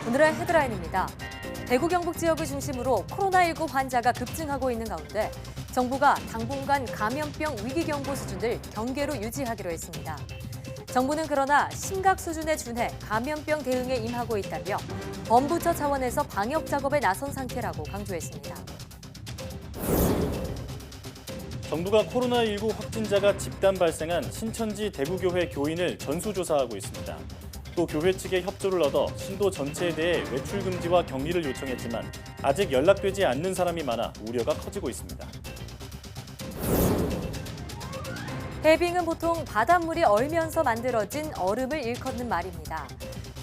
오늘의 헤드라인입니다. 대구 경북 지역을 중심으로 코로나19 환자가 급증하고 있는 가운데 정부가 당분간 감염병 위기경보 수준을 경계로 유지하기로 했습니다. 정부는 그러나 심각 수준에 준해 감염병 대응에 임하고 있다며 범부처 차원에서 방역 작업에 나선 상태라고 강조했습니다. 정부가 코로나19 확진자가 집단 발생한 신천지 대구교회 교인을 전수조사하고 있습니다. 또 교회 측의 협조를 얻어 신도 전체에 대해 외출 금지와 격리를 요청했지만 아직 연락되지 않는 사람이 많아 우려가 커지고 있습니다. 해빙은 보통 바닷물이 얼면서 만들어진 얼음을 일컫는 말입니다.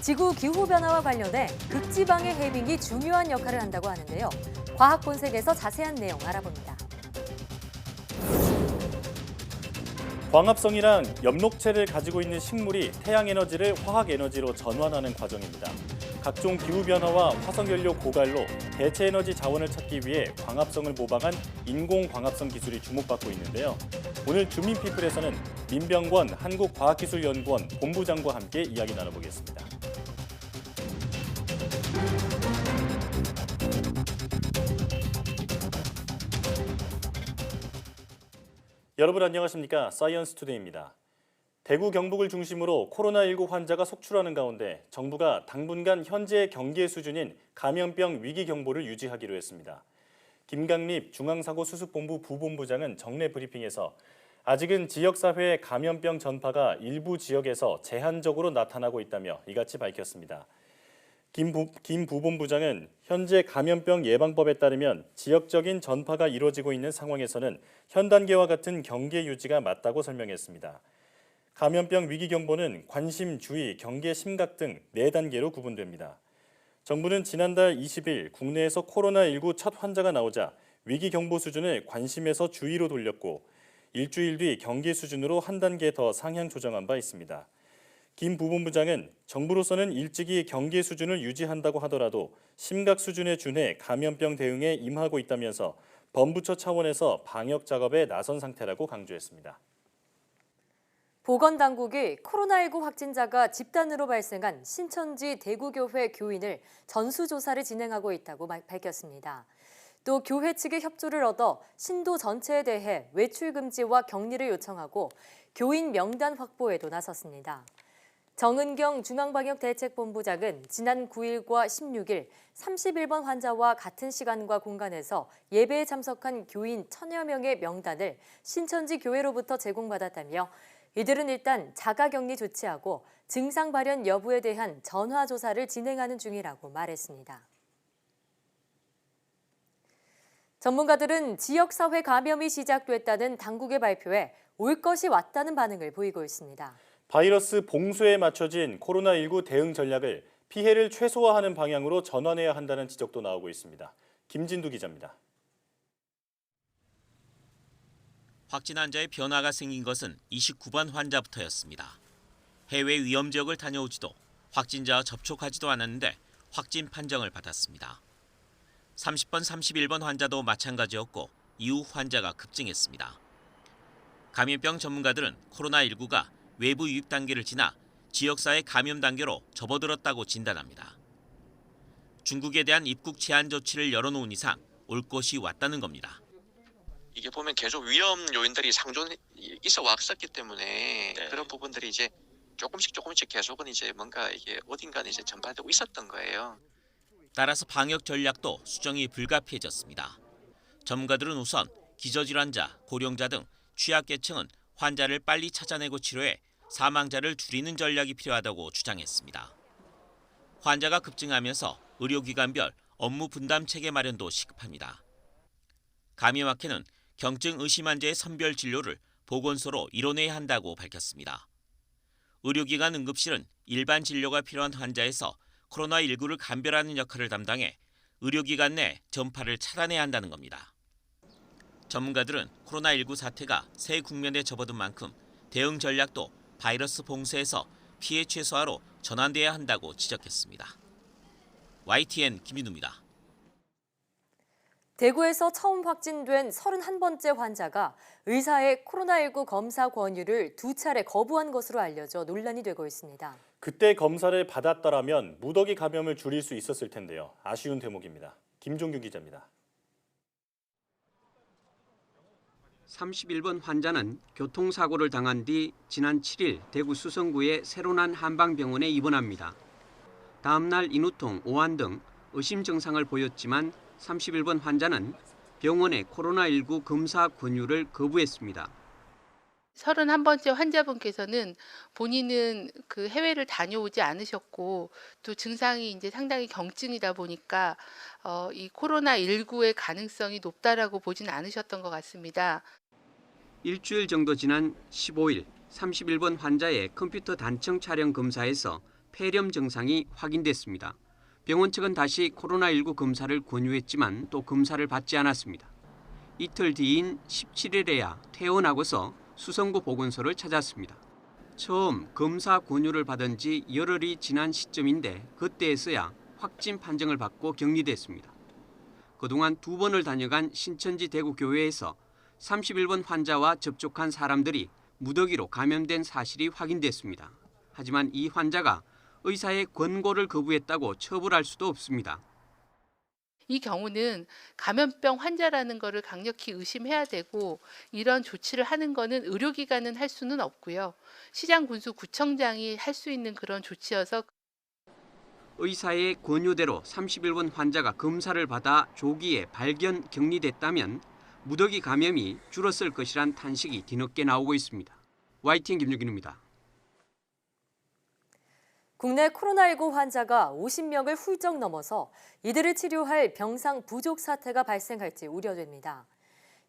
지구 기후변화와 관련해 극지방의 해빙이 중요한 역할을 한다고 하는데요. 과학 본색에서 자세한 내용 알아봅니다. 광합성이란 엽록체를 가지고 있는 식물이 태양에너지를 화학에너지로 전환하는 과정입니다. 각종 기후변화와 화석연료 고갈로 대체에너지 자원을 찾기 위해 광합성을 모방한 인공광합성 기술이 주목받고 있는데요. 오늘 주민피플에서는 민병권 한국과학기술연구원 본부장과 함께 이야기 나눠보겠습니다. 여러분 안녕하십니까? 사이언스 투데이입니다. 대구 경북을 중심으로 코로나19 환자가 속출하는 가운데 정부가 당분간 현재 경계 수준인 감염병 위기 경보를 유지하기로 했습니다. 김강립 중앙사고수습본부 부본부장은 정례 브리핑에서 아직은 지역사회의 감염병 전파가 일부 지역에서 제한적으로 나타나고 있다며 이같이 밝혔습니다. 김 부본부장은 현재 감염병 예방법에 따르면 지역적인 전파가 이루어지고 있는 상황에서는 현 단계와 같은 경계 유지가 맞다고 설명했습니다. 감염병 위기경보는 관심, 주의, 경계 심각 등 4단계로 구분됩니다. 정부는 지난달 20일 국내에서 코로나19 첫 환자가 나오자 위기경보 수준을 관심에서 주의로 돌렸고 일주일 뒤 경계 수준으로 한 단계 더 상향 조정한 바 있습니다. 김 부본부장은 정부로서는 일찍이 경계 수준을 유지한다고 하더라도 심각 수준에 준해 감염병 대응에 임하고 있다면서 범부처 차원에서 방역 작업에 나선 상태라고 강조했습니다. 보건당국이 코로나19 확진자가 집단으로 발생한 신천지 대구교회 교인을 전수조사를 진행하고 있다고 밝혔습니다. 또 교회 측의 협조를 얻어 신도 전체에 대해 외출 금지와 격리를 요청하고 교인 명단 확보에도 나섰습니다. 정은경 중앙방역대책본부장은 지난 9일과 16일 31번 환자와 같은 시간과 공간에서 예배에 참석한 교인 1000여 명의 명단을 신천지 교회로부터 제공받았다며 이들은 일단 자가격리 조치하고 증상 발현 여부에 대한 전화조사를 진행하는 중이라고 말했습니다. 전문가들은 지역사회 감염이 시작됐다는 당국의 발표에 올 것이 왔다는 반응을 보이고 있습니다. 바이러스 봉쇄에 맞춰진 코로나19 대응 전략을 피해를 최소화하는 방향으로 전환해야 한다는 지적도 나오고 있습니다. 김진두 기자입니다. 확진 환자의 변화가 생긴 것은 29번 환자부터였습니다. 해외 위험 지역을 다녀오지도 확진자와 접촉하지도 않았는데 확진 판정을 받았습니다. 30번, 31번 환자도 마찬가지였고 이후 환자가 급증했습니다. 감염병 전문가들은 코로나19가 외부 유입 단계를 지나 지역사회 감염 단계로 접어들었다고 진단합니다. 중국에 대한 입국 제한 조치를 열어놓은 이상 올 것이 왔다는 겁니다. 이게 보면 계속 위험 요인들이 상존 있어 왔었기 때문에 그런 부분들이 이제 조금씩 계속은 이제 뭔가 이게 어딘가는 이제 전파되고 있었던 거예요. 따라서 방역 전략도 수정이 불가피해졌습니다. 전문가들은 우선 기저질환자, 고령자 등 취약계층은 환자를 빨리 찾아내고 치료해 사망자를 줄이는 전략이 필요하다고 주장했습니다. 환자가 급증하면서 의료기관별 업무 분담 체계 마련도 시급합니다. 감염학회는 경증 의심 환자의 선별 진료를 보건소로 이뤄내야 한다고 밝혔습니다. 의료기관 응급실은 일반 진료가 필요한 환자에서 코로나19를 감별하는 역할을 담당해 의료기관 내 전파를 차단해야 한다는 겁니다. 전문가들은 코로나19 사태가 새 국면에 접어든 만큼 대응 전략도 바이러스 봉쇄에서 피해 최소화로 전환돼야 한다고 지적했습니다. YTN 김인우입니다. 대구에서 처음 확진된 31번째 환자가 의사의 코로나19 검사 권유를 2차례 거부한 것으로 알려져 논란이 되고 있습니다. 그때 검사를 받았더라면 무더기 감염을 줄일 수 있었을 텐데요. 아쉬운 대목입니다. 김종규 기자입니다. 31번 환자는 교통사고를 당한 뒤 지난 7일 대구 수성구의 새로난 한방병원에 입원합니다. 다음 날 인후통, 오한 등 의심 증상을 보였지만 31번 환자는 병원의 코로나19 검사 권유를 거부했습니다. 31번째 환자분께서는 본인은 그 해외를 다녀오지 않으셨고 또 증상이 이제 상당히 경증이다 보니까 이 코로나19의 가능성이 높다라고 보진 않으셨던 것 같습니다. 일주일 정도 지난 15일 31번 환자의 컴퓨터 단층 촬영 검사에서 폐렴 증상이 확인됐습니다. 병원 측은 다시 코로나19 검사를 권유했지만 또 검사를 받지 않았습니다. 이틀 뒤인 17일에야 퇴원하고서 수성구 보건소를 찾았습니다. 처음 검사 권유를 받은 지 열흘이 지난 시점인데 그때에서야 확진 판정을 받고 격리됐습니다. 그동안 2번을 다녀간 신천지 대구교회에서 31번 환자와 접촉한 사람들이 무더기로 감염된 사실이 확인됐습니다. 하지만 이 환자가 의사의 권고를 거부했다고 처벌할 수도 없습니다. 이 경우는 감염병 환자라는 것을 강력히 의심해야 되고 이런 조치를 하는 거는 의료기관은 할 수는 없고요. 시장군수구청장이 할 수 있는 그런 조치여서 의사의 권유대로 31번 환자가 검사를 받아 조기에 발견, 격리됐다면 무더기 감염이 줄었을 것이란 탄식이 뒤늦게 나오고 있습니다. YTN 김유균입니다. 국내 코로나19 환자가 50명을 훌쩍 넘어서 이들을 치료할 병상 부족 사태가 발생할지 우려됩니다.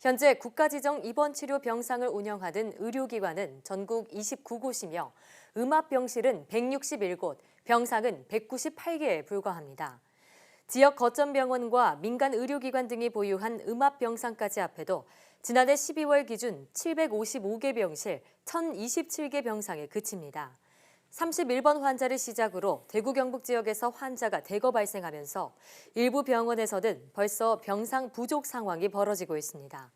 현재 국가지정 입원치료 병상을 운영하는 의료기관은 전국 29곳이며 음압병실은 161곳, 병상은 198개에 불과합니다. 지역 거점병원과 민간 의료기관 등이 보유한 음압병상까지 합해도 지난해 12월 기준 755개 병실, 1,027개 병상에 그칩니다. 31번 환자를 시작으로 대구 경북 지역에서 환자가 대거 발생하면서 일부 병원에서는 벌써 병상 부족 상황이 벌어지고 있습니다.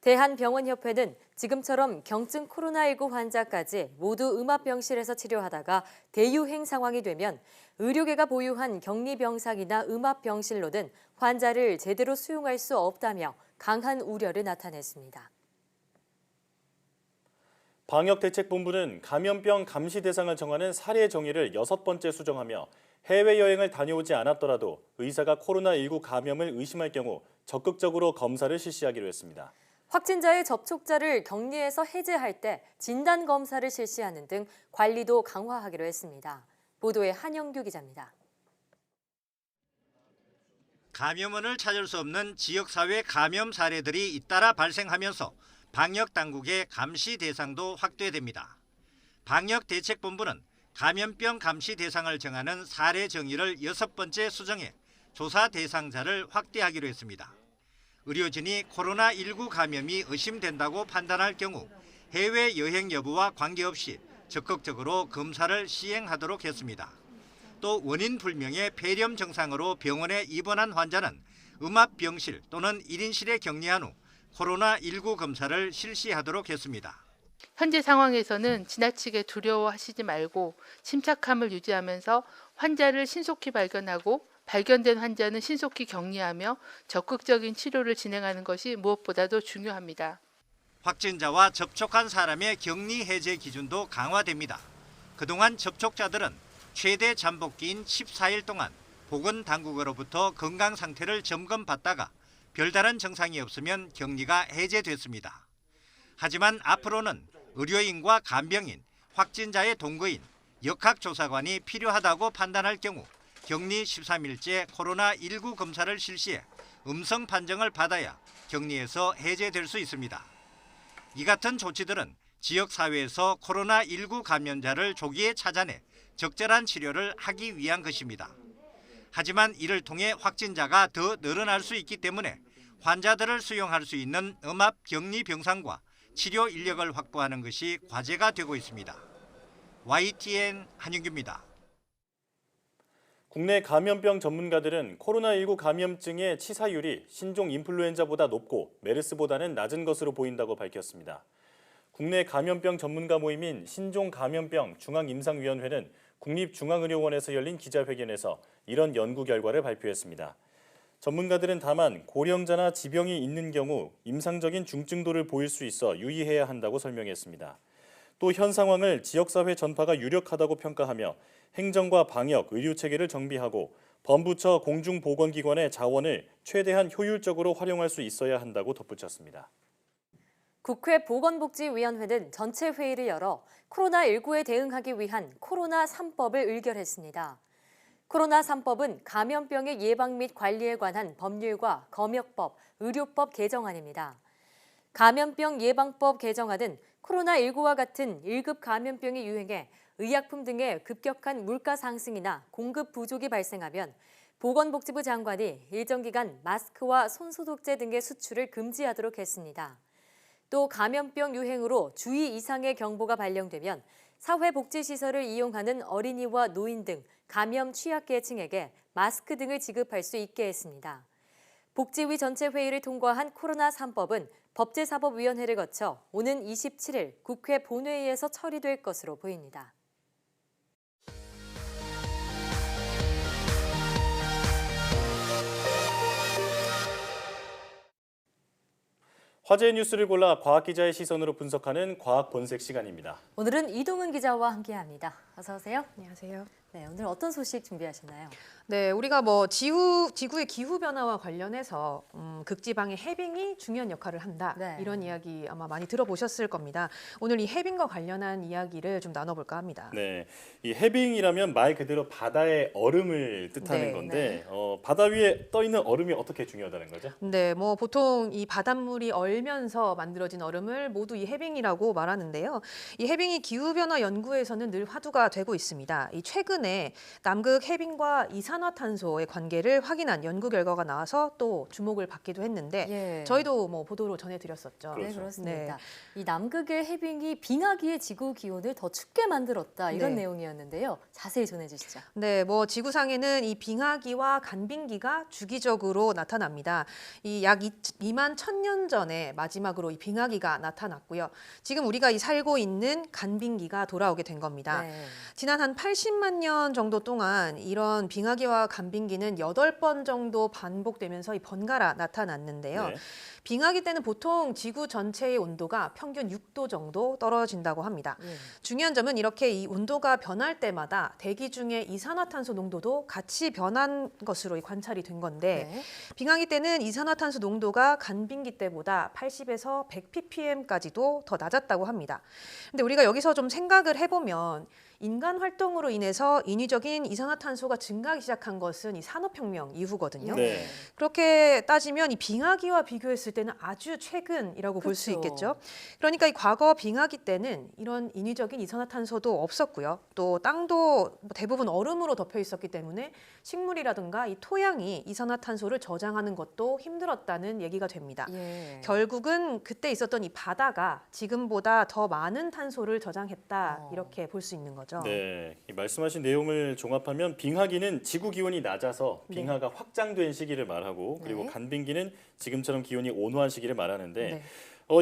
대한병원협회는 지금처럼 경증 코로나19 환자까지 모두 음압병실에서 치료하다가 대유행 상황이 되면 의료계가 보유한 격리병상이나 음압병실로는 환자를 제대로 수용할 수 없다며 강한 우려를 나타냈습니다. 방역대책본부는 감염병 감시 대상을 정하는 사례 정의를 6번째 수정하며 해외여행을 다녀오지 않았더라도 의사가 코로나19 감염을 의심할 경우 적극적으로 검사를 실시하기로 했습니다. 확진자의 접촉자를 격리해서 해제할 때 진단검사를 실시하는 등 관리도 강화하기로 했습니다. 보도에 한영규 기자입니다. 감염원을 찾을 수 없는 지역사회 감염 사례들이 잇따라 발생하면서 방역당국의 감시 대상도 확대됩니다. 방역대책본부는 감염병 감시 대상을 정하는 사례 정의를 6번째 수정해 조사 대상자를 확대하기로 했습니다. 의료진이 코로나19 감염이 의심된다고 판단할 경우 해외여행 여부와 관계없이 적극적으로 검사를 시행하도록 했습니다. 또 원인 불명의 폐렴 증상으로 병원에 입원한 환자는 음압병실 또는 1인실에 격리한 후 코로나19 검사를 실시하도록 했습니다. 현재 상황에서는 지나치게 두려워하시지 말고 침착함을 유지하면서 환자를 신속히 발견하고 발견된 환자는 신속히 격리하며 적극적인 치료를 진행하는 것이 무엇보다도 중요합니다. 확진자와 접촉한 사람의 격리 해제 기준도 강화됩니다. 그동안 접촉자들은 최대 잠복기인 14일 동안 보건당국으로부터 건강 상태를 점검받다가 별다른 증상이 없으면 격리가 해제됐습니다. 하지만 앞으로는 의료인과 간병인, 확진자의 동거인, 역학조사관이 필요하다고 판단할 경우 격리 13일째 코로나19 검사를 실시해 음성 판정을 받아야 격리에서 해제될 수 있습니다. 이 같은 조치들은 지역사회에서 코로나19 감염자를 조기에 찾아내 적절한 치료를 하기 위한 것입니다. 하지만 이를 통해 확진자가 더 늘어날 수 있기 때문에 환자들을 수용할 수 있는 음압 격리 병상과 치료 인력을 확보하는 것이 과제가 되고 있습니다. YTN 한윤규입니다. 국내 감염병 전문가들은 코로나19 감염증의 치사율이 신종 인플루엔자보다 높고 메르스보다는 낮은 것으로 보인다고 밝혔습니다. 국내 감염병 전문가 모임인 신종감염병 중앙임상위원회는 국립중앙의료원에서 열린 기자회견에서 이런 연구 결과를 발표했습니다. 전문가들은 다만 고령자나 지병이 있는 경우 임상적인 중증도를 보일 수 있어 유의해야 한다고 설명했습니다. 또 현 상황을 지역사회 전파가 유력하다고 평가하며 행정과 방역, 의료체계를 정비하고 범부처 공중보건기관의 자원을 최대한 효율적으로 활용할 수 있어야 한다고 덧붙였습니다. 국회 보건복지위원회는 전체 회의를 열어 코로나19에 대응하기 위한 코로나 3법을 의결했습니다. 코로나 3법은 감염병의 예방 및 관리에 관한 법률과 검역법, 의료법 개정안입니다. 감염병 예방법 개정안은 코로나19와 같은 1급 감염병이 유행해 의약품 등의 급격한 물가 상승이나 공급 부족이 발생하면 보건복지부 장관이 일정 기간 마스크와 손소독제 등의 수출을 금지하도록 했습니다. 또 감염병 유행으로 주의 이상의 경보가 발령되면 사회복지시설을 이용하는 어린이와 노인 등 감염 취약계층에게 마스크 등을 지급할 수 있게 했습니다. 복지위 전체 회의를 통과한 코로나 3법은 법제사법위원회를 거쳐 오는 27일 국회 본회의에서 처리될 것으로 보입니다. 화제의 뉴스를 골라 과학기자의 시선으로 분석하는 과학 본색 시간입니다. 오늘은 이동은 기자와 함께합니다. 어서 오세요. 안녕하세요. 네, 오늘 어떤 소식 준비하셨나요? 네, 우리가 지구의 기후 변화와 관련해서 극지방의 해빙이 중요한 역할을 한다. 네. 이런 이야기 아마 많이 들어보셨을 겁니다. 오늘 이 해빙과 관련한 이야기를 좀 나눠볼까 합니다. 네, 이 해빙이라면 말 그대로 바다의 얼음을 뜻하는 네, 건데 바다 위에 떠 있는 얼음이 어떻게 중요하다는 거죠? 네, 뭐 보통 이 바닷물이 얼면서 만들어진 얼음을 모두 이 해빙이라고 말하는데요. 이 해빙이 기후 변화 연구에서는 늘 화두가 되고 있습니다. 이 최근에 남극 해빙과 이산화탄소의 관계를 확인한 연구 결과가 나와서 또 주목을 받기도 했는데 예. 저희도 뭐 보도로 전해드렸었죠. 네, 그렇죠. 그렇습니다. 이 남극의 해빙이 빙하기의 지구 기온을 더 춥게 만들었다 이런 네. 내용이었는데요. 자세히 전해주시죠. 네, 뭐 지구상에는 이 빙하기와 간빙기가 주기적으로 나타납니다. 이 약 2만 1000년 전에 마지막으로 이 빙하기가 나타났고요. 지금 우리가 이 살고 있는 간빙기가 돌아오게 된 겁니다. 네. 지난 한 80만 년 정도 동안 이런 빙하기와 간빙기는 8번 정도 반복되면서 이 번갈아 나타났는데요. 네. 빙하기 때는 보통 지구 전체의 온도가 평균 6도 정도 떨어진다고 합니다. 예. 중요한 점은 이렇게 이 온도가 변할 때마다 대기 중에 이산화탄소 농도도 같이 변한 것으로 관찰이 된 건데 네. 빙하기 때는 이산화탄소 농도가 간빙기 때보다 80에서 100 ppm까지도 더 낮았다고 합니다. 근데 우리가 여기서 좀 생각을 해보면 인간 활동으로 인해서 인위적인 이산화탄소가 증가하기 시작한 것은 이 산업혁명 이후거든요. 네. 그렇게 따지면 이 빙하기와 비교했을 때는 아주 최근이라고 볼 수 그렇죠. 있겠죠. 그러니까 이 과거 빙하기 때는 이런 인위적인 이산화탄소도 없었고요. 또 땅도 대부분 얼음으로 덮여 있었기 때문에 식물이라든가 이 토양이 이산화탄소를 저장하는 것도 힘들었다는 얘기가 됩니다. 예. 결국은 그때 있었던 이 바다가 지금보다 더 많은 탄소를 저장했다 이렇게 볼 수 있는 거죠. 네, 이 말씀하신 내용을 종합하면 빙하기는 지구 기온이 낮아서 빙하가 확장된 시기를 말하고 그리고 네. 간빙기는 지금처럼 기온이 온화한 시기를 말하는데 네.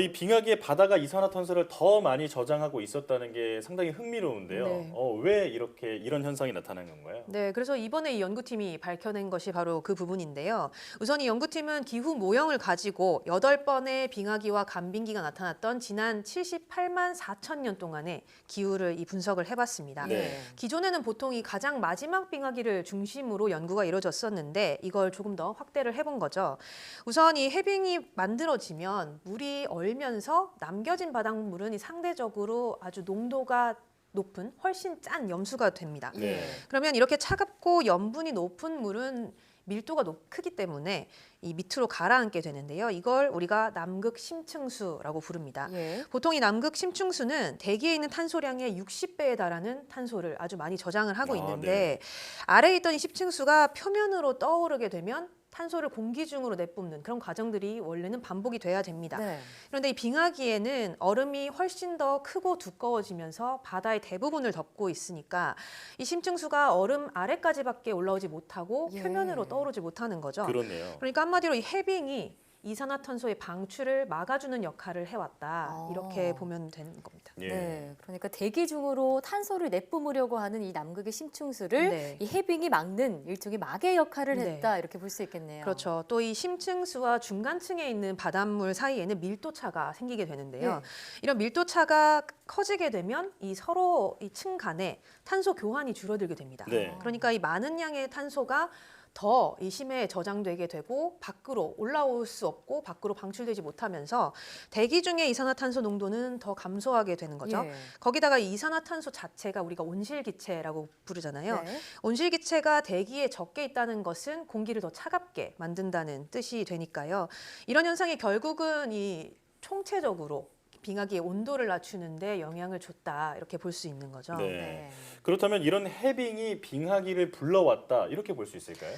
이 빙하기에 바다가 이산화탄소를 더 많이 저장하고 있었다는 게 상당히 흥미로운데요. 네. 왜 이런 현상이 나타난 건가요? 네, 그래서 이번에 이 연구팀이 밝혀낸 것이 바로 그 부분인데요. 우선 이 연구팀은 기후 모형을 가지고 8번의 빙하기와 간빙기가 나타났던 지난 78만 4천 년 동안의 기후를 이 분석을 해봤습니다. 네. 기존에는 보통 이 가장 마지막 빙하기를 중심으로 연구가 이루어졌었는데 이걸 조금 더 확대를 해본 거죠. 우선 이 해빙이 만들어지면 물이 얼면서 남겨진 바닷물은 이 상대적으로 아주 농도가 높은 훨씬 짠 염수가 됩니다. 네. 그러면 이렇게 차갑고 염분이 높은 물은 밀도가 크기 때문에 이 밑으로 가라앉게 되는데요. 이걸 우리가 남극 심층수라고 부릅니다. 예. 보통 이 남극 심층수는 대기에 있는 탄소량의 60배에 달하는 탄소를 아주 많이 저장을 하고 아, 있는데 네. 아래에 있던 이 심층수가 표면으로 떠오르게 되면 탄소를 공기 중으로 내뿜는 그런 과정들이 원래는 반복이 돼야 됩니다. 네. 그런데 이 빙하기에는 얼음이 훨씬 더 크고 두꺼워지면서 바다의 대부분을 덮고 있으니까 이 심층수가 얼음 아래까지밖에 올라오지 못하고 예. 표면으로 떠오르지 못하는 거죠. 그렇네요. 그러니까 한마디로 이 해빙이 이산화탄소의 방출을 막아주는 역할을 해왔다. 이렇게 보면 되는 겁니다. 예. 네, 그러니까 대기 중으로 탄소를 내뿜으려고 하는 이 남극의 심층수를 네. 이 해빙이 막는 일종의 막의 역할을 네. 했다 이렇게 볼 수 있겠네요. 그렇죠. 또 이 심층수와 중간층에 있는 바닷물 사이에는 밀도차가 생기게 되는데요. 네. 이런 밀도차가 커지게 되면 이 서로 이 층 간에 탄소 교환이 줄어들게 됩니다. 네. 그러니까 이 많은 양의 탄소가 더 이 심해에 저장되게 되고 밖으로 올라올 수 없고 밖으로 방출되지 못하면서 대기 중의 이산화탄소 농도는 더 감소하게 되는 거죠. 예. 거기다가 이 이산화탄소 자체가 우리가 온실기체라고 부르잖아요. 네. 온실기체가 대기에 적게 있다는 것은 공기를 더 차갑게 만든다는 뜻이 되니까요. 이런 현상이 결국은 이 총체적으로 빙하기의 온도를 낮추는데 영향을 줬다 이렇게 볼 수 있는 거죠. 네. 네. 그렇다면 이런 해빙이 빙하기를 불러왔다 이렇게 볼 수 있을까요?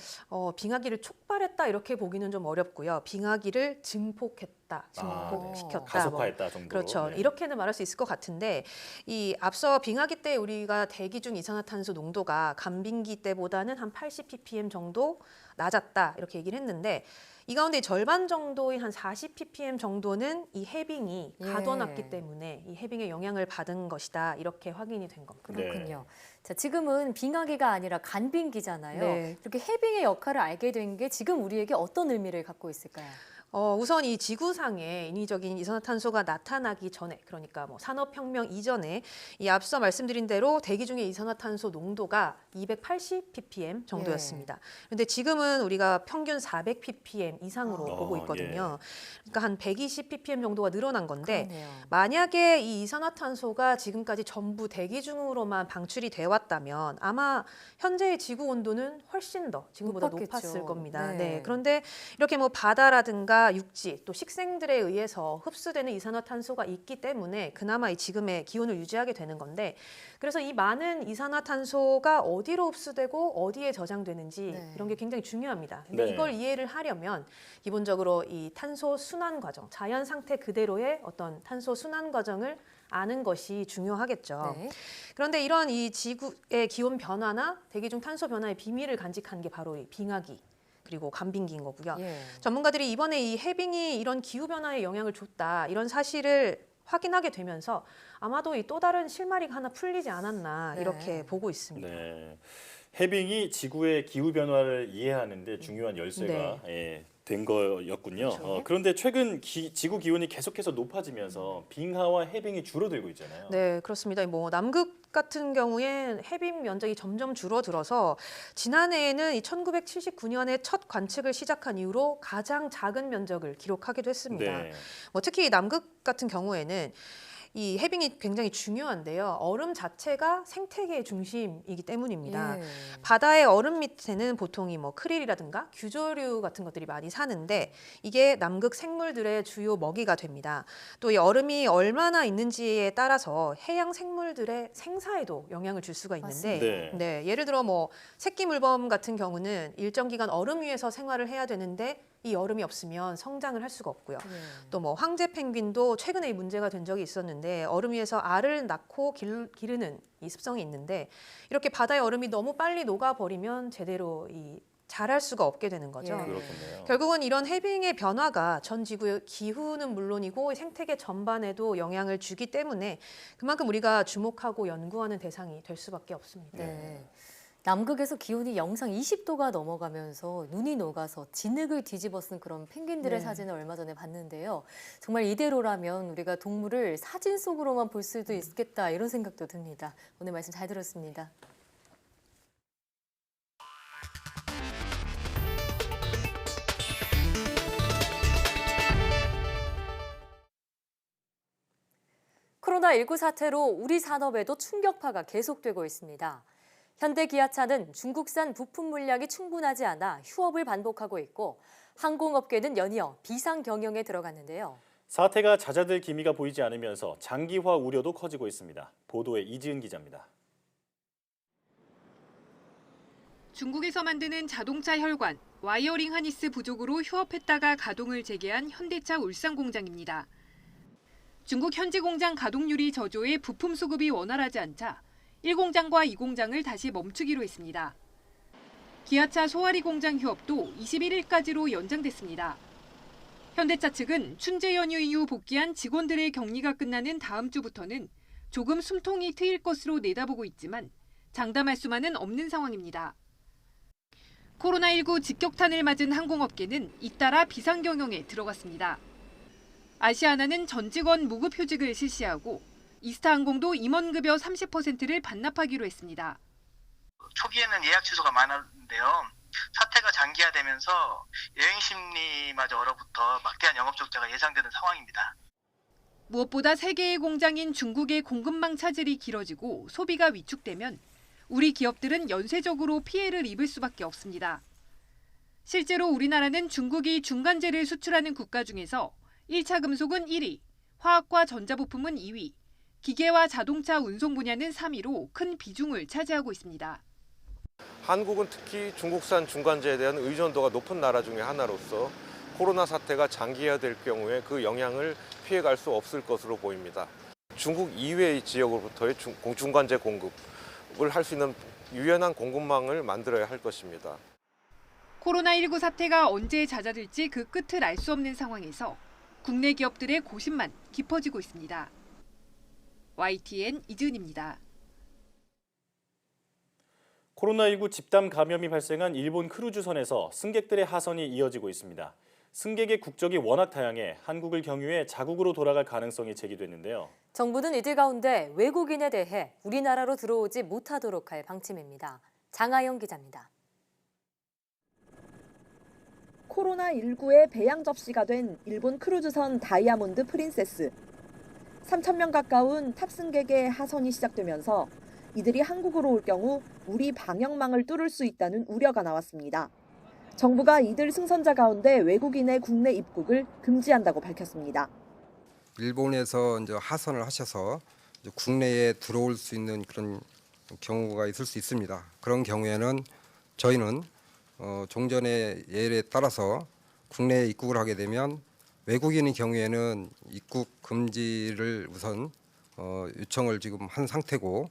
빙하기를 촉발했다 이렇게 보기는 좀 어렵고요. 빙하기를 증폭했다, 증폭시켰다. 가속화했다 정도로. 그렇죠. 네. 이렇게는 말할 수 있을 것 같은데 이 앞서 빙하기 때 우리가 대기 중 이산화탄소 농도가 간빙기 때보다는 한 80 ppm 정도 낮았다 이렇게 얘기를 했는데 이 가운데 절반 정도인 한 40 ppm 정도는 이 해빙이 예. 가둬놨기 때문에 이 해빙의 영향을 받은 것이다 이렇게 확인이 된 겁니다. 그렇군요. 자, 지금은 빙하기가 아니라 간빙기잖아요. 네. 이렇게 해빙의 역할을 알게 된 게 지금 우리에게 어떤 의미를 갖고 있을까요? 우선 이 지구상에 인위적인 이산화탄소가 나타나기 전에, 그러니까 뭐 산업혁명 이전에 이 앞서 말씀드린 대로 대기 중의 이산화탄소 농도가 280 ppm 정도였습니다. 그런데 지금은 우리가 평균 400 ppm 이상으로 보고 있거든요. 그러니까 한 120 ppm 정도가 늘어난 건데 그러네요. 만약에 이 이산화탄소가 지금까지 전부 대기 중으로만 방출이 되어 왔다면 아마 현재의 지구 온도는 훨씬 더 지금보다 높았겠죠. 높았을 겁니다. 네. 네. 그런데 이렇게 뭐 바다라든가 육지 또 식생들에 의해서 흡수되는 이산화탄소가 있기 때문에 그나마 이 지금의 기온을 유지하게 되는 건데 그래서 이 많은 이산화탄소가 어디로 흡수되고 어디에 저장되는지 네. 이런 게 굉장히 중요합니다. 근데 네. 이걸 이해를 하려면 기본적으로 이 탄소 순환 과정, 자연 상태 그대로의 어떤 탄소 순환 과정을 아는 것이 중요하겠죠. 네. 그런데 이런 이 지구의 기온 변화나 대기 중 탄소 변화의 비밀을 간직한 게 바로 이 빙하기 그리고 간빙기인 거고요. 예. 전문가들이 이번에 이 해빙이 이런 기후 변화에 영향을 줬다 이런 사실을 확인하게 되면서 아마도 이 또 다른 실마리가 하나 풀리지 않았나 네. 이렇게 보고 있습니다. 네. 해빙이 지구의 기후 변화를 이해하는 데 중요한 열쇠가 된 거였군요. 그렇죠. 그런데 최근 지구 기온이 계속해서 높아지면서 빙하와 해빙이 줄어들고 있잖아요. 네, 그렇습니다. 뭐 남극 같은 경우엔 해빙 면적이 점점 줄어들어서 지난해에는 이 1979년에 첫 관측을 시작한 이후로 가장 작은 면적을 기록하기도 했습니다. 네. 뭐 특히 남극 같은 경우에는 이 해빙이 굉장히 중요한데요. 얼음 자체가 생태계의 중심이기 때문입니다. 예. 바다의 얼음 밑에는 보통 이 뭐 크릴이라든가 규조류 같은 것들이 많이 사는데 이게 남극 생물들의 주요 먹이가 됩니다. 또 이 얼음이 얼마나 있는지에 따라서 해양 생물들의 생사에도 영향을 줄 수가 있는데 맞습니다. 네, 예를 들어 뭐 새끼 물범 같은 경우는 일정 기간 얼음 위에서 생활을 해야 되는데 이 얼음이 없으면 성장을 할 수가 없고요. 예. 또 뭐 황제 펭귄도 최근에 이 문제가 된 적이 있었는데 얼음 위에서 알을 낳고 기르는 이 습성이 있는데 이렇게 바다의 얼음이 너무 빨리 녹아버리면 제대로 이 자랄 수가 없게 되는 거죠. 예. 그렇군요. 결국은 이런 해빙의 변화가 전 지구의 기후는 물론이고 생태계 전반에도 영향을 주기 때문에 그만큼 우리가 주목하고 연구하는 대상이 될 수밖에 없습니다. 네. 남극에서 기온이 영상 20도가 넘어가면서 눈이 녹아서 진흙을 뒤집어 쓴 그런 펭귄들의 네. 사진을 얼마 전에 봤는데요. 정말 이대로라면 우리가 동물을 사진 속으로만 볼 수도 있겠다 이런 생각도 듭니다. 오늘 말씀 잘 들었습니다. 코로나19 사태로 우리 산업에도 충격파가 계속되고 있습니다. 현대기아차는 중국산 부품 물량이 충분하지 않아 휴업을 반복하고 있고 항공업계는 연이어 비상 경영에 들어갔는데요. 사태가 잦아들 기미가 보이지 않으면서 장기화 우려도 커지고 있습니다. 보도에 이지은 기자입니다. 중국에서 만드는 자동차 혈관, 와이어링 하니스 부족으로 휴업했다가 가동을 재개한 현대차 울산 공장입니다. 중국 현지 공장 가동률이 저조해 부품 수급이 원활하지 않자 1공장과 2공장을 다시 멈추기로 했습니다. 기아차 소아리 공장 휴업도 21일까지로 연장됐습니다. 현대차 측은 춘제 연휴 이후 복귀한 직원들의 격리가 끝나는 다음 주부터는 조금 숨통이 트일 것으로 내다보고 있지만 장담할 수만은 없는 상황입니다. 코로나19 직격탄을 맞은 항공업계는 잇따라 비상경영에 들어갔습니다. 아시아나는 전 직원 무급휴직을 실시하고 이스타항공도 임원급여 30%를 반납하기로 했습니다. 초기에는 예약 취소가 많았는데요. 사태가 장기화되면서 여행 심리마저 얼어붙어 막대한 영업 적자가 예상되는 상황입니다. 무엇보다 세계의 공장인 중국의 공급망 차질이 길어지고 소비가 위축되면 우리 기업들은 연쇄적으로 피해를 입을 수밖에 없습니다. 실제로 우리나라는 중국이 중간재를 수출하는 국가 중에서 1차 금속은 1위, 화학과 전자부품은 2위, 기계와 자동차 운송 분야는 3위로 큰 비중을 차지하고 있습니다. 한국은 특히 중국산 중간재에 대한 의존도가 높은 나라 중에 하나로서 코로나 사태가 장기화될 경우에 그 영향을 피해갈 수 없을 것으로 보입니다. 중국 이외의 지역으로부터의 중간재 공급을 할 수 있는 유연한 공급망을 만들어야 할 것입니다. 코로나19 사태가 언제 잦아들지 그 끝을 알 수 없는 상황에서 국내 기업들의 고심만 깊어지고 있습니다. YTN 이지은입니다. 코로나19 집단 감염이 발생한 일본 크루즈선에서 승객들의 하선이 이어지고 있습니다. 승객의 국적이 워낙 다양해 한국을 경유해 자국으로 돌아갈 가능성이 제기됐는데요. 정부는 이들 가운데 외국인에 대해 우리나라로 들어오지 못하도록 할 방침입니다. 장하영 기자입니다. 코로나19의 배양 접시가 된 일본 크루즈선 다이아몬드 프린세스. 3,000명 가까운 탑승객의 하선이 시작되면서 이들이 한국으로 올 경우 우리 방역망을 뚫을 수 있다는 우려가 나왔습니다. 정부가 이들 승선자 가운데 외국인의 국내 입국을 금지한다고 밝혔습니다. 일본에서 이제 하선을 하셔서 이제 국내에 들어올 수 있는 그런 경우가 있을 수 있습니다. 그런 경우에는 저희는 종전의 예에 따라서 국내에 입국을 하게 되면 외국인의 경우에는 입국 금지를 우선 요청을 지금 한 상태고,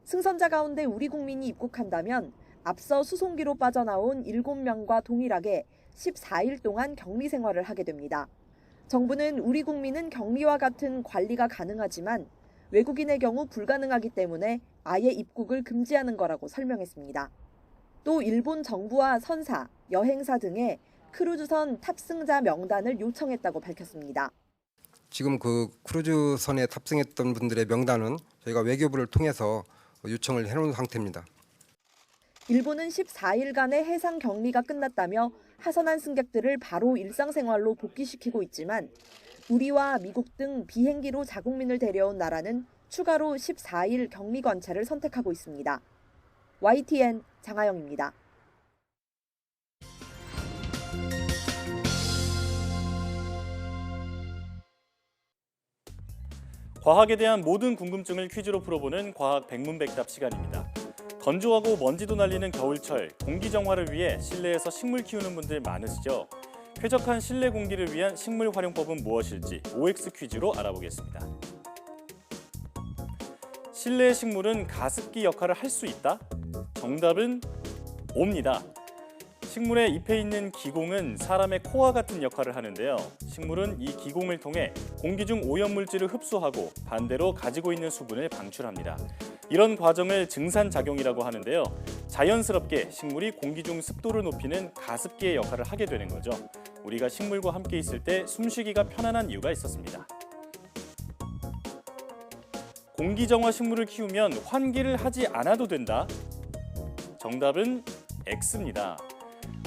승선자 가운데 우리 국민이 입국한다면 앞서 수송기로 빠져나온 7명과 동일하게 14일 동안 격리 생활을 하게 됩니다. 정부는 우리 국민은 격리와 같은 관리가 가능하지만 외국인의 경우 불가능하기 때문에 아예 입국을 금지하는 거라고 설명했습니다. 또 일본 정부와 선사, 여행사 등의 크루즈선 탑승자 명단을 요청했다고 밝혔습니다. 지금 그 크루즈선에 탑승했던 분들의 명단은 저희가 외교부를 통해서 요청을 해놓은 상태입니다. 일본은 14일간의 해상 격리가 끝났다며 하선한 승객들을 바로 일상생활로 복귀시키고 있지만 우리와 미국 등 비행기로 자국민을 데려온 나라는 추가로 14일 격리 관찰을 선택하고 있습니다. YTN 장하영입니다. 과학에 대한 모든 궁금증을 퀴즈로 풀어보는 과학 백문백답 시간입니다. 건조하고 먼지도 날리는 겨울철, 공기 정화를 위해 실내에서 식물 키우는 분들 많으시죠? 쾌적한 실내 공기를 위한 식물 활용법은 무엇일지 OX 퀴즈로 알아보겠습니다. 실내 식물은 가습기 역할을 할 수 있다? 정답은 O입니다. 식물의 잎에 있는 기공은 사람의 코와 같은 역할을 하는데요. 식물은 이 기공을 통해 공기 중 오염물질을 흡수하고 반대로 가지고 있는 수분을 방출합니다. 이런 과정을 증산작용이라고 하는데요. 자연스럽게 식물이 공기 중 습도를 높이는 가습기의 역할을 하게 되는 거죠. 우리가 식물과 함께 있을 때 숨쉬기가 편안한 이유가 있었습니다. 공기정화 식물을 키우면 환기를 하지 않아도 된다? 정답은 X입니다.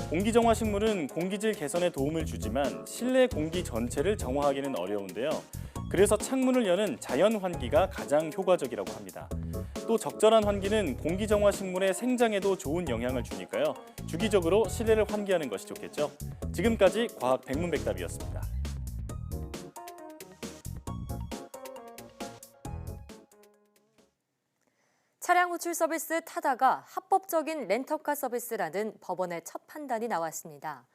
공기정화 식물은 공기질 개선에 도움을 주지만 실내 공기 전체를 정화하기는 어려운데요. 그래서 창문을 여는 자연 환기가 가장 효과적이라고 합니다. 또 적절한 환기는 공기정화 식물의 생장에도 좋은 영향을 주니까요. 주기적으로 실내를 환기하는 것이 좋겠죠. 지금까지 과학 백문백답이었습니다. 차량 호출 서비스 타다가 합법적인 렌터카 서비스라는 법원의 첫 판단이 나왔습니다.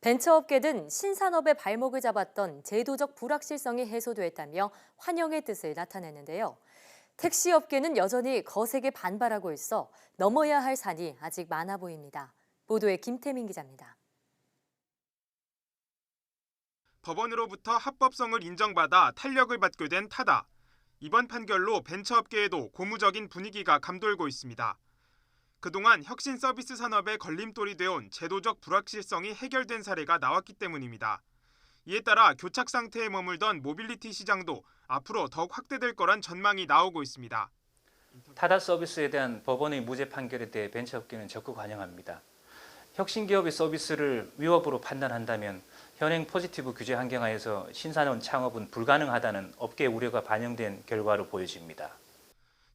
벤처업계는 신산업의 발목을 잡았던 제도적 불확실성이 해소됐다며 환영의 뜻을 나타냈는데요. 택시업계는 여전히 거세게 반발하고 있어 넘어야 할 산이 아직 많아 보입니다. 보도에 김태민 기자입니다. 법원으로부터 합법성을 인정받아 탄력을 받게 된 타다. 이번 판결로 벤처업계에도 고무적인 분위기가 감돌고 있습니다. 그동안 혁신 서비스 산업의 걸림돌이 되어온 제도적 불확실성이 해결된 사례가 나왔기 때문입니다. 이에 따라 교착 상태에 머물던 모빌리티 시장도 앞으로 더욱 확대될 거란 전망이 나오고 있습니다. 타다 서비스에 대한 법원의 무죄 판결에 대해 벤처업계는 적극 환영합니다. 혁신기업의 서비스를 위협으로 판단한다면 현행 포지티브 규제 환경하에서 신산업 창업은 불가능하다는 업계 우려가 반영된 결과로 보여집니다.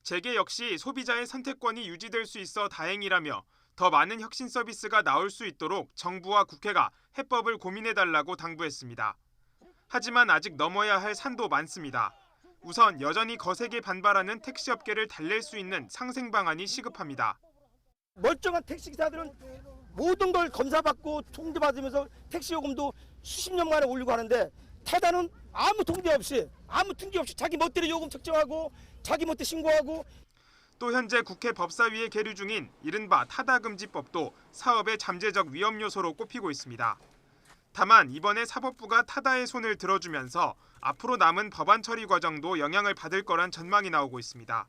재계 역시 소비자의 선택권이 유지될 수 있어 다행이라며 더 많은 혁신 서비스가 나올 수 있도록 정부와 국회가 해법을 고민해달라고 당부했습니다. 하지만 아직 넘어야 할 산도 많습니다. 우선 여전히 거세게 반발하는 택시업계를 달랠 수 있는 상생 방안이 시급합니다. 멀쩡한 택시기사들은 모든 걸 검사받고 통제받으면서 택시 요금도 수십 년 만에 올리고 하는데 타다는 아무 통제 없이 자기 멋대로 요금 책정하고 자기 멋대로 신고하고. 또 현재 국회 법사위에 계류 중인 이른바 타다금지법도 사업의 잠재적 위험 요소로 꼽히고 있습니다. 다만 이번에 사법부가 타다의 손을 들어주면서 앞으로 남은 법안 처리 과정도 영향을 받을 거란 전망이 나오고 있습니다.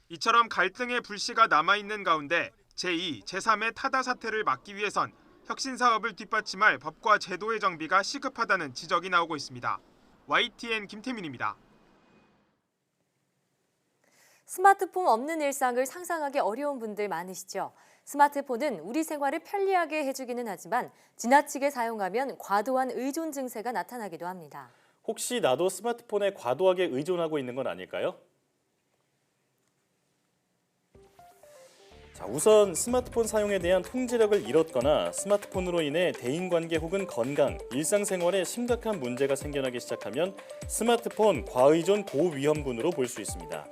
이처럼 갈등의 불씨가 남아있는 가운데 제2, 제3의 타다 사태를 막기 위해선 혁신 사업을 뒷받침할 법과 제도의 정비가 시급하다는 지적이 나오고 있습니다. YTN 김태민입니다. 스마트폰 없는 일상을 상상하기 어려운 분들 많으시죠? 스마트폰은 우리 생활을 편리하게 해주기는 하지만 지나치게 사용하면 과도한 의존 증세가 나타나기도 합니다. 혹시 나도 스마트폰에 과도하게 의존하고 있는 건 아닐까요? 자, 우선 스마트폰 사용에 대한 통제력을 잃었거나 스마트폰으로 인해 대인관계 혹은 건강, 일상생활에 심각한 문제가 생겨나기 시작하면 스마트폰 과의존 고위험군으로 볼 수 있습니다.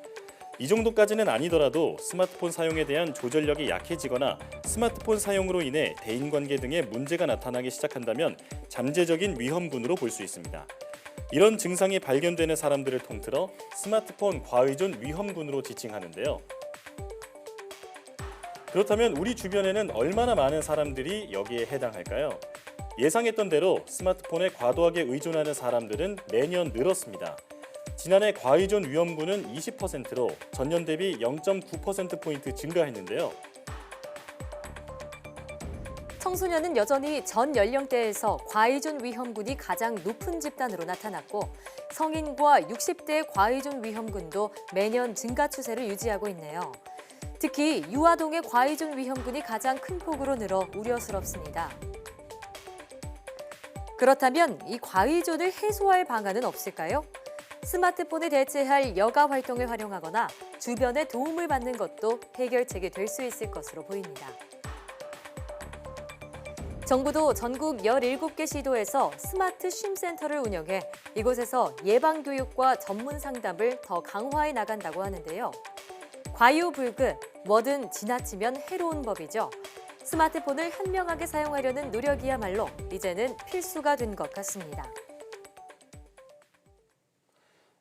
이 정도까지는 아니더라도 스마트폰 사용에 대한 조절력이 약해지거나 스마트폰 사용으로 인해 대인관계 등의 문제가 나타나기 시작한다면 잠재적인 위험군으로 볼 수 있습니다. 이런 증상이 발견되는 사람들을 통틀어 스마트폰 과의존 위험군으로 지칭하는데요. 그렇다면 우리 주변에는 얼마나 많은 사람들이 여기에 해당할까요? 예상했던 대로 스마트폰에 과도하게 의존하는 사람들은 매년 늘었습니다. 지난해 과의존 위험군은 20%로 전년 대비 0.9%포인트 증가했는데요. 청소년은 여전히 전 연령대에서 과의존 위험군이 가장 높은 집단으로 나타났고 성인과 60대 과의존 위험군도 매년 증가 추세를 유지하고 있네요. 특히 유아동의 과의존 위험군이 가장 큰 폭으로 늘어 우려스럽습니다. 그렇다면 이 과의존을 해소할 방안은 없을까요? 스마트폰을 대체할 여가 활동에 활용하거나 주변의 도움을 받는 것도 해결책이 될 수 있을 것으로 보입니다. 정부도 전국 17개 시도에서 스마트 쉼센터를 운영해 이곳에서 예방교육과 전문 상담을 더 강화해 나간다고 하는데요. 과유불급, 뭐든 지나치면 해로운 법이죠. 스마트폰을 현명하게 사용하려는 노력이야말로 이제는 필수가 된 것 같습니다.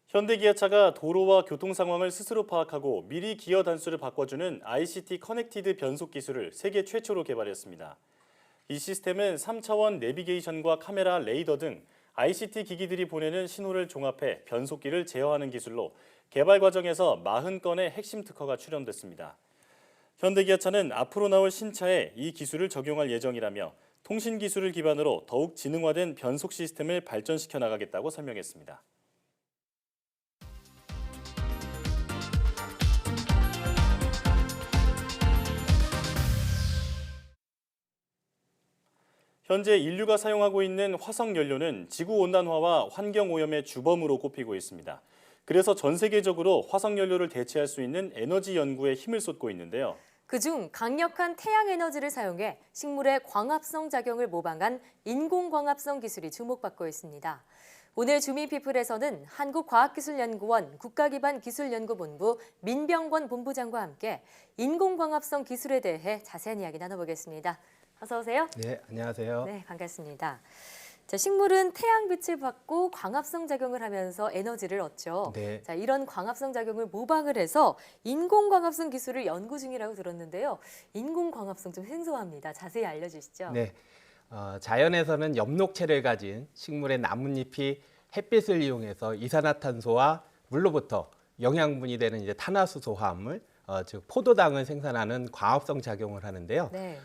현대기아차가 도로와 교통 상황을 스스로 파악하고 미리 기어 단수를 바꿔주는 ICT 커넥티드 변속 기술을 세계 최초로 개발했습니다. 이 시스템은 3차원 내비게이션과 카메라, 레이더 등 ICT 기기들이 보내는 신호를 종합해 변속기를 제어하는 기술로 개발 과정에서 40건의 핵심 특허가 출원됐습니다. 현대기아차는 앞으로 나올 신차에 이 기술을 적용할 예정이라며 통신 기술을 기반으로 더욱 지능화된 변속 시스템을 발전시켜 나가겠다고 설명했습니다. 현재 인류가 사용하고 있는 화석연료는 지구온난화와 환경오염의 주범으로 꼽히고 있습니다. 그래서 전 세계적으로 화석연료를 대체할 수 있는 에너지 연구에 힘을 쏟고 있는데요. 그중 강력한 태양에너지를 사용해 식물의 광합성 작용을 모방한 인공광합성 기술이 주목받고 있습니다. 오늘 주미피플에서는 한국과학기술연구원 국가기반기술연구본부 민병권 본부장과 함께 인공광합성 기술에 대해 자세한 이야기 나눠보겠습니다. 어서 오세요. 네, 안녕하세요. 네, 반갑습니다. 자, 식물은 태양빛을 받고 광합성 작용을 하면서 에너지를 얻죠. 네. 자, 이런 광합성 작용을 모방을 해서 인공광합성 기술을 연구 중이라고 들었는데요. 인공광합성 좀 생소합니다. 자세히 알려주시죠. 네, 자연에서는 엽록체를 가진 식물의 나뭇잎이 햇빛을 이용해서 이산화탄소와 물로부터 영양분이 되는 이제 탄화수소 화합물, 즉 포도당을 생산하는 광합성 작용을 하는데요. 네.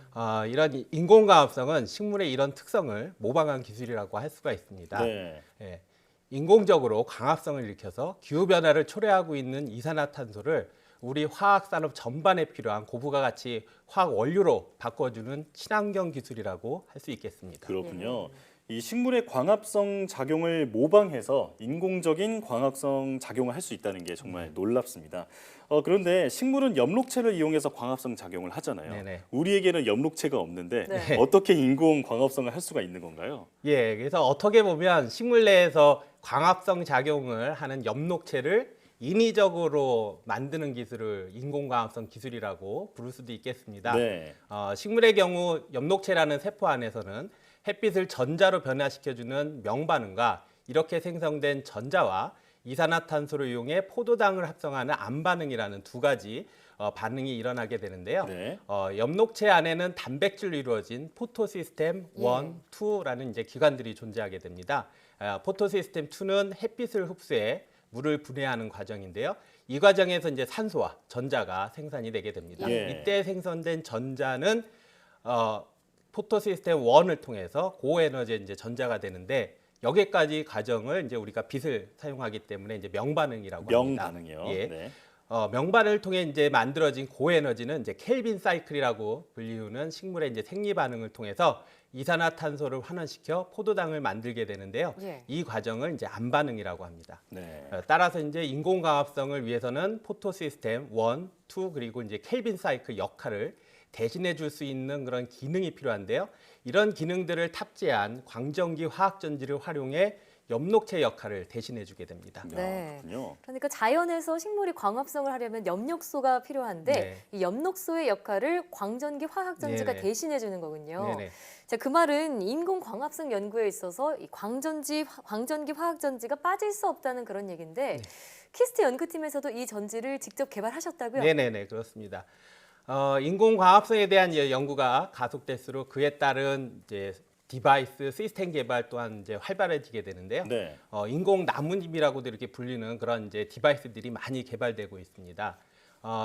이런 인공광합성은 식물의 이런 특성을 모방한 기술이라고 할 수가 있습니다. 네. 예, 인공적으로 광합성을 일으켜서 기후 변화를 초래하고 있는 이산화탄소를 우리 화학 산업 전반에 필요한 고부가 가치 화학 원료로 바꿔주는 친환경 기술이라고 할 수 있겠습니다. 그렇군요. 이 식물의 광합성 작용을 모방해서 인공적인 광합성 작용을 할 수 있다는 게 정말 놀랍습니다. 그런데 식물은 엽록체를 이용해서 광합성 작용을 하잖아요. 네네. 우리에게는 엽록체가 없는데 네. 어떻게 인공 광합성을 할 수가 있는 건가요? 예, 그래서 어떻게 보면 식물 내에서 광합성 작용을 하는 엽록체를 인위적으로 만드는 기술을 인공광합성 기술이라고 부를 수도 있겠습니다. 네. 식물의 경우 엽록체라는 세포 안에서는 햇빛을 전자로 변화시켜주는 명반응과 이렇게 생성된 전자와 이산화탄소를 이용해 포도당을 합성하는 암반응이라는 두 가지 반응이 일어나게 되는데요. 네. 엽록체 안에는 단백질로 이루어진 포토시스템 1, 2라는 이제 기관들이 존재하게 됩니다. 포토시스템 2는 햇빛을 흡수해 물을 분해하는 과정인데요. 이 과정에서 이제 산소와 전자가 생산이 되게 됩니다. 예. 이때 생성된 전자는 포토시스템 1을 통해서 고에너지 이제 전자가 되는데 여기까지 과정을 이제 우리가 빛을 사용하기 때문에 이제 명반응이라고 합니다. 명반응이요. 예. 네. 명반을 통해 이제 만들어진 고에너지는 이제 켈빈 사이클이라고 불리우는 식물의 이제 생리 반응을 통해서 이산화탄소를 환원시켜 포도당을 만들게 되는데요. 예. 이 과정을 이제 암반응이라고 합니다. 네. 따라서 이제 인공광합성을 위해서는 포토시스템 1, 2 그리고 이제 켈빈 사이클 역할을 대신해 줄 수 있는 그런 기능이 필요한데요. 이런 기능들을 탑재한 광전기 화학전지를 활용해 엽록체 역할을 대신해 주게 됩니다. 네. 그렇군요. 그러니까 자연에서 식물이 광합성을 하려면 엽록소가 필요한데 네. 이 엽록소의 역할을 광전기 화학전지가 네네. 대신해 주는 거군요. 네네. 자, 그 말은 인공 광합성 연구에 있어서 이 광전기 화학전지가 빠질 수 없다는 그런 얘기인데 키스트 연구팀에서도 이 전지를 직접 개발하셨다고요? 네네네 그렇습니다. 인공광합성에 대한 연구가 가속될수록 그에 따른 이제 디바이스 시스템 개발 또한 이제 활발해지게 되는데요. 네. 인공 나뭇잎이라고도 이렇게 불리는 그런 이제 디바이스들이 많이 개발되고 있습니다.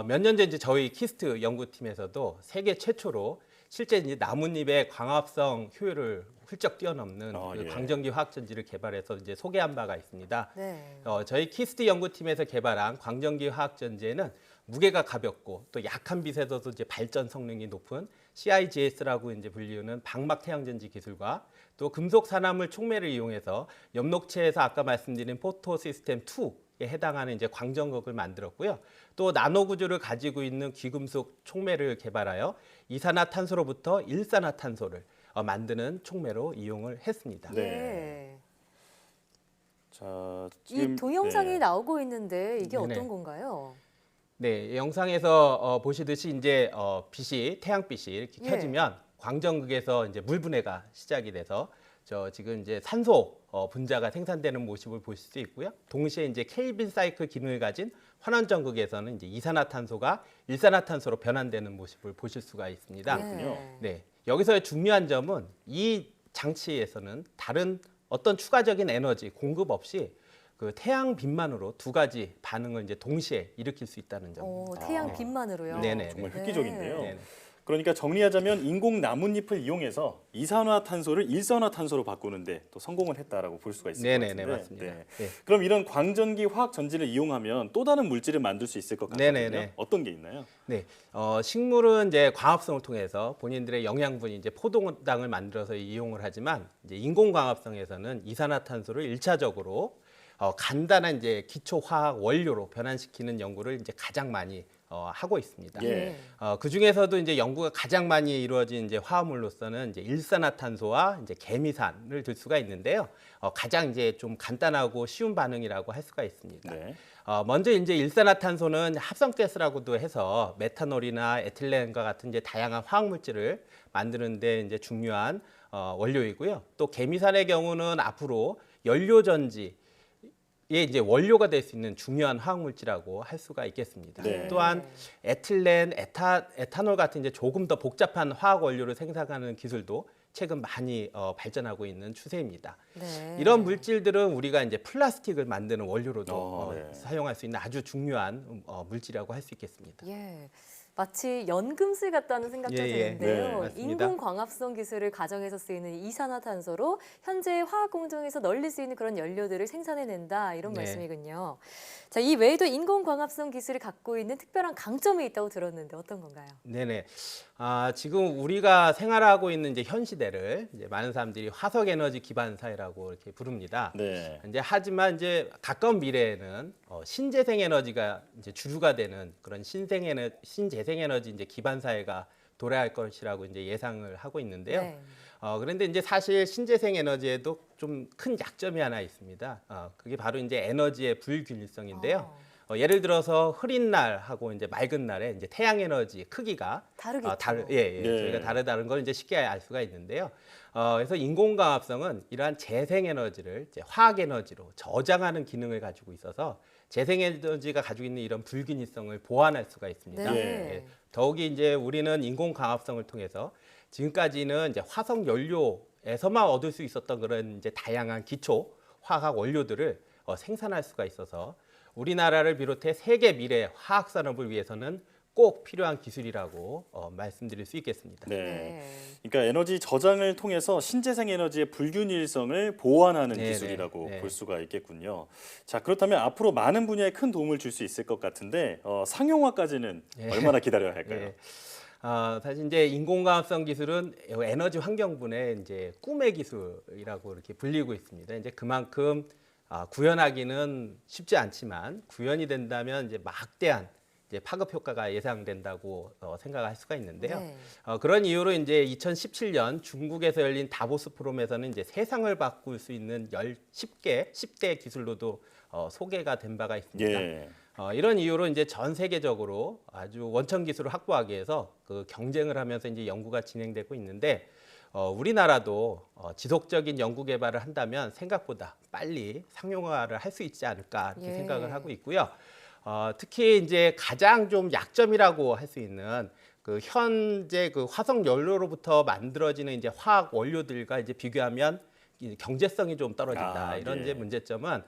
몇 년 전 이제 저희 키스트 연구팀에서도 세계 최초로 실제 이제 나뭇잎의 광합성 효율을 훌쩍 뛰어넘는 그 예. 광전기 화학전지를 개발해서 이제 소개한 바가 있습니다. 네. 저희 키스트 연구팀에서 개발한 광전기 화학전지에는 무게가 가볍고 또 약한 빛에서도 이제 발전 성능이 높은 CIGS라고 이제 불리우는 방막 태양전지 기술과 또 금속 산화물 촉매를 이용해서 엽록체에서 아까 말씀드린 포토 시스템 2에 해당하는 이제 광전극을 만들었고요. 또 나노 구조를 가지고 있는 귀금속 촉매를 개발하여 이산화탄소로부터 일산화탄소를 만드는 촉매로 이용을 했습니다. 네. 자, 이 지금 동영상이 네. 나오고 있는데 이게 네네. 어떤 건가요? 네, 영상에서 보시듯이 이제 빛이 태양빛이 이렇게 예. 켜지면 광전극에서 이제 물 분해가 시작이 돼서 지금 이제 산소 분자가 생산되는 모습을 보실 수 있고요. 동시에 이제 켈빈 사이클 기능을 가진 환원전극에서는 이제 이산화탄소가 일산화탄소로 변환되는 모습을 보실 수가 있습니다. 그렇군요. 네, 여기서의 중요한 점은 이 장치에서는 다른 어떤 추가적인 에너지 공급 없이 그 태양 빛만으로 두 가지 반응을 이제 동시에 일으킬 수 있다는 점입니다. 태양 빛만으로요? 네네. 정말 획기적인데요. 네네. 그러니까 정리하자면 인공 나뭇잎을 이용해서 이산화탄소를 일산화탄소로 바꾸는데 또 성공을 했다라고 볼 수가 있을 것 같은데. 네네, 맞습니다. 네. 네. 그럼 이런 광전기 화학 전지를 이용하면 또 다른 물질을 만들 수 있을 것 같거든요. 네네네. 어떤 게 있나요? 네, 식물은 이제 광합성을 통해서 본인들의 영양분이 이제 포도당을 만들어서 이용을 하지만 이제 인공광합성에서는 이산화탄소를 일차적으로 간단한 이제 기초 화학 원료로 변환시키는 연구를 이제 가장 많이 하고 있습니다. 예. 그 중에서도 이제 연구가 가장 많이 이루어진 이제 화합물로서는 이제 일산화탄소와 이제 개미산을 들 수가 있는데요. 가장 이제 좀 간단하고 쉬운 반응이라고 할 수가 있습니다. 네. 먼저 이제 일산화탄소는 합성가스라고도 해서 메탄올이나 에틸렌과 같은 이제 다양한 화학물질을 만드는데 이제 중요한 원료이고요. 또 개미산의 경우는 앞으로 연료전지 이제 원료가 될 수 있는 중요한 화학 물질이라고 할 수가 있겠습니다. 네. 또한 에틸렌, 에탄올 같은 이제 조금 더 복잡한 화학 원료를 생산하는 기술도 최근 많이 발전하고 있는 추세입니다. 네. 이런 물질들은 우리가 이제 플라스틱을 만드는 원료로도 네. 사용할 수 있는 아주 중요한 물질이라고 할 수 있겠습니다. 예. 마치 연금술 같다는 생각도 예, 예. 드는데요. 네, 맞습니다. 인공광합성 기술을 가정에서 쓰이는 이산화탄소로 현재 화학 공정에서 널릴 수 있는 그런 연료들을 생산해낸다 이런 네. 말씀이군요. 자, 이 외에도 인공광합성 기술이 갖고 있는 특별한 강점이 있다고 들었는데 어떤 건가요? 네네. 지금 우리가 생활하고 있는 이제 현 시대를 이제 많은 사람들이 화석 에너지 기반 사회라고 이렇게 부릅니다. 네. 이제 하지만 이제 가까운 미래에는 신재생 에너지가 이제 주류가 되는 그런 신재생 에너지 이제 기반 사회가 도래할 것이라고 이제 예상을 하고 있는데요. 네. 그런데 이제 사실 신재생 에너지에도 좀 큰 약점이 하나 있습니다. 그게 바로 이제 에너지의 불균일성인데요. 예를 들어서 흐린 날하고 이제 맑은 날에 이제 태양 에너지 크기가 다르겠죠. 네. 네. 저희가 다르다는 걸 이제 쉽게 알 수가 있는데요. 그래서 인공광합성은 이러한 재생 에너지를 이제 화학 에너지로 저장하는 기능을 가지고 있어서 재생 에너지가 가지고 있는 이런 불균일성을 보완할 수가 있습니다. 네. 더욱이 이제 우리는 인공광합성을 통해서 지금까지는 이제 화석 연료에서만 얻을 수 있었던 그런 이제 다양한 기초 화학 원료들을 생산할 수가 있어서 우리나라를 비롯해 세계 미래 화학 산업을 위해서는 꼭 필요한 기술이라고 말씀드릴 수 있겠습니다. 네. 그러니까 에너지 저장을 통해서 신재생 에너지의 불균일성을 보완하는 네네. 기술이라고 네. 볼 수가 있겠군요. 자, 그렇다면 앞으로 많은 분야에 큰 도움을 줄 수 있을 것 같은데 상용화까지는 네. 얼마나 기다려야 할까요? 네. 사실 이제 인공광합성 기술은 에너지 환경분의 이제 꿈의 기술이라고 이렇게 불리고 있습니다. 이제 그만큼 구현하기는 쉽지 않지만 구현이 된다면 이제 막대한 이제 파급 효과가 예상된다고 생각할 수가 있는데요. 네. 그런 이유로 이제 2017년 중국에서 열린 다보스 포럼에서는 이제 세상을 바꿀 수 있는 10대 기술로도 소개가 된 바가 있습니다. 예. 이런 이유로 이제 전 세계적으로 아주 원천 기술을 확보하기 위해서 그 경쟁을 하면서 이제 연구가 진행되고 있는데 우리나라도 지속적인 연구 개발을 한다면 생각보다 빨리 상용화를 할 수 있지 않을까 이렇게 예. 생각을 하고 있고요. 특히 이제 가장 좀 약점이라고 할 수 있는 그 현재 그 화석 연료로부터 만들어지는 이제 화학 원료들과 이제 비교하면 이 경제성이 좀 떨어진다. 이런 예. 이제 문제점은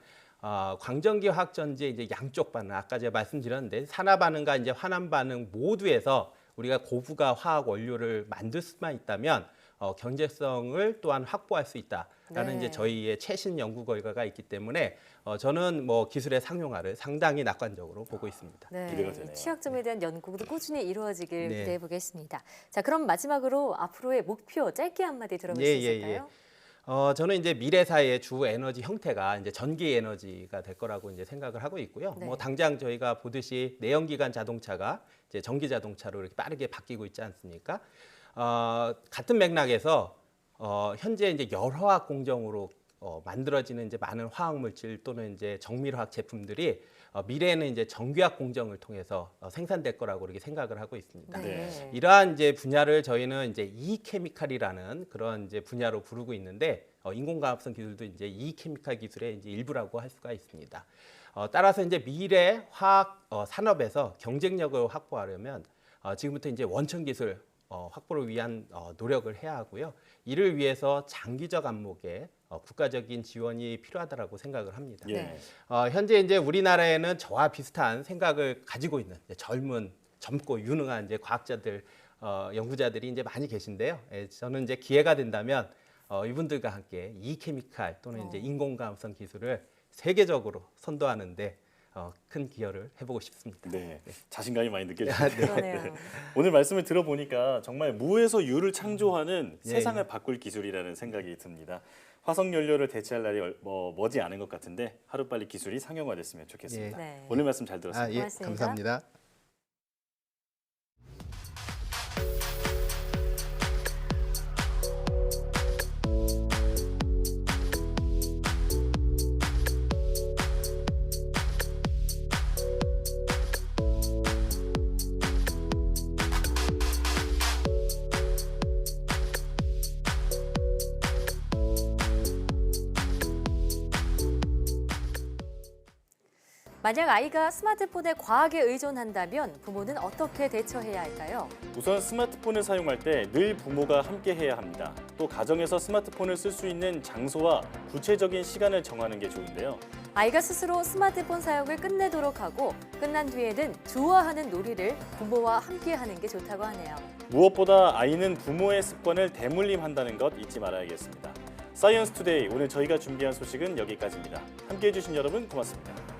광전기 화학 전지의 이제 양쪽 반응, 아까 제가 말씀드렸는데 산화 반응과 이제 환원 반응 모두에서 우리가 고부가 화학 원료를 만들 수만 있다면 경제성을 또한 확보할 수 있다라는 네. 이제 저희의 최신 연구 결과가 있기 때문에 저는 뭐 기술의 상용화를 상당히 낙관적으로 보고 있습니다. 기대가 되네요. 이 취약점에 대한 연구도 꾸준히 이루어지길 네. 기대해 보겠습니다. 자, 그럼 마지막으로 앞으로의 목표 짧게 한마디 들어볼 수 있을까요? 저는 이제 미래 사회의 주 에너지 형태가 이제 전기 에너지가 될 거라고 이제 생각을 하고 있고요. 네. 뭐 당장 저희가 보듯이 내연기관 자동차가 이제 전기 자동차로 이렇게 빠르게 바뀌고 있지 않습니까? 같은 맥락에서 현재 이제 열화학 공정으로 만들어지는 이제 많은 화학 물질 또는 이제 정밀화학 제품들이 미래에는 이제 정규화학 공정을 통해서 생산될 거라고 이렇게 생각을 하고 있습니다. 네. 이러한 이제 분야를 저희는 이제 이케미칼이라는 그런 이제 분야로 부르고 있는데 인공광합성 기술도 이제 이케미칼 기술의 이제 일부라고 할 수가 있습니다. 따라서 이제 미래 화학 산업에서 경쟁력을 확보하려면 지금부터 이제 원천 기술 확보를 위한 노력을 해야 하고요. 이를 위해서 장기적 안목의 국가적인 지원이 필요하다라고 생각을 합니다. 예. 현재 이제 우리나라에는 저와 비슷한 생각을 가지고 있는 젊고 유능한 이제 과학자들, 연구자들이 이제 많이 계신데요. 저는 이제 기회가 된다면 이분들과 함께 이케미칼 또는 이제 인공광합성 기술을 세계적으로 선도하는데 큰 기여를 해보고 싶습니다. 네, 자신감이 많이 네. 느껴지네요. 그러네요. 오늘 말씀을 들어보니까 정말 무에서 유를 창조하는 네. 세상을 바꿀 기술이라는 생각이 듭니다. 화석 연료를 대체할 날이 머지 않은 것 같은데 하루빨리 기술이 상용화됐으면 좋겠습니다. 네. 오늘 말씀 잘 들었습니다. 고맙습니다. 감사합니다. 만약 아이가 스마트폰에 과하게 의존한다면 부모는 어떻게 대처해야 할까요? 우선 스마트폰을 사용할 때 늘 부모가 함께 해야 합니다. 또 가정에서 스마트폰을 쓸 수 있는 장소와 구체적인 시간을 정하는 게 좋은데요. 아이가 스스로 스마트폰 사용을 끝내도록 하고 끝난 뒤에는 좋아하는 놀이를 부모와 함께 하는 게 좋다고 하네요. 무엇보다 아이는 부모의 습관을 대물림한다는 것 잊지 말아야겠습니다. 사이언스 투데이, 오늘 저희가 준비한 소식은 여기까지입니다. 함께해 주신 여러분 고맙습니다.